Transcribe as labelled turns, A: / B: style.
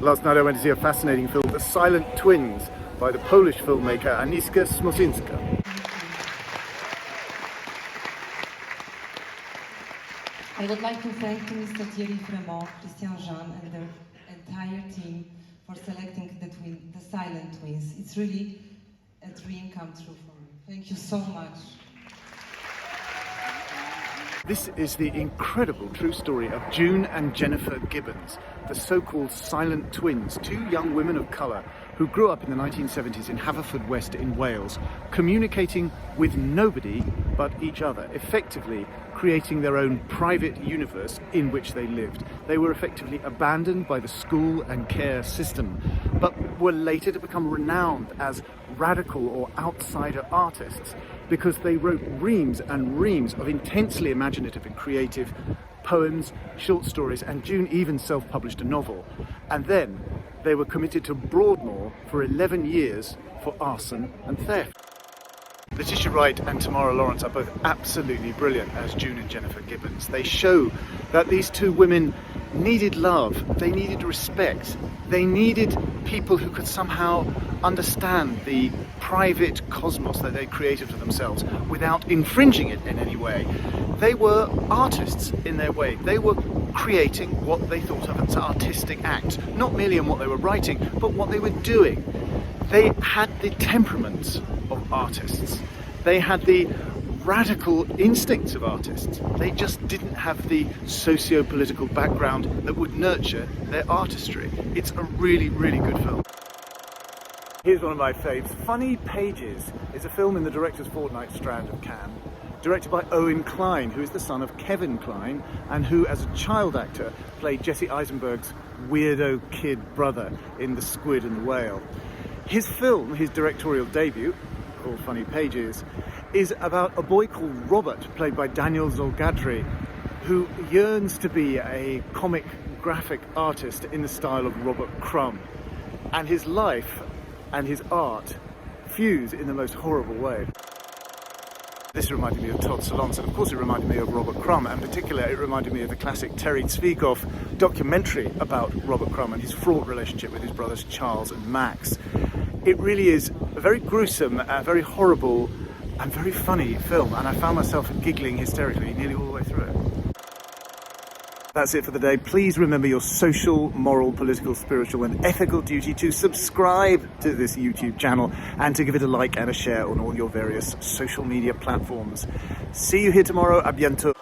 A: Last night I went to see a fascinating film, The Silent Twins, by the Polish filmmaker Aniska Smoczyńska.
B: I would like to thank Mr. Thierry Fremont, Christian Jean and the entire team for selecting the Silent Twins. It's really a dream come true for me. Thank you so much.
A: This is the incredible true story of June and Jennifer Gibbons, the so-called silent twins, two young women of colour who grew up in the 1970s in Haverfordwest in Wales, communicating with nobody but each other, effectively creating their own private universe in which they lived. They were effectively abandoned by the school and care system, but were later to become renowned as radical or outsider artists because they wrote reams and reams of intensely imaginative and creative poems, short stories, and June even self-published a novel. And then they were committed to Broadmoor for 11 years for arson and theft. Letitia Wright and Tamara Lawrence are both absolutely brilliant as June and Jennifer Gibbons. They show that these two women needed love, they needed respect, they needed people who could somehow understand the private cosmos that they created for themselves without infringing it in any way. They were artists in their way. They were creating what they thought of as an artistic act, not merely in what they were writing, but what they were doing. They had the temperaments of artists. They had the radical instincts of artists. They just didn't have the socio-political background that would nurture their artistry. It's a really, really good film. Here's one of my faves. Funny Pages is a film in the Directors' Fortnight strand of Cannes, directed by Owen Klein, who is the son of Kevin Klein, and who, as a child actor, played Jesse Eisenberg's weirdo kid brother in The Squid and the Whale. His film, his directorial debut, called Funny Pages, is about a boy called Robert, played by Daniel Zolgadri, who yearns to be a comic graphic artist in the style of Robert Crumb. And his life and his art fuse in the most horrible way. This reminded me of Todd Solondz, and of course it reminded me of Robert Crumb, and in particular it reminded me of the classic Terry Zwigoff documentary about Robert Crumb and his fraught relationship with his brothers Charles and Max. It really is a very gruesome, very horrible and very funny film, and I found myself giggling hysterically nearly all the way through it. That's it for the day. Please remember your social, moral, political, spiritual and ethical duty to subscribe to this YouTube channel and to give it a like and a share on all your various social media platforms. See you here tomorrow. A bientôt.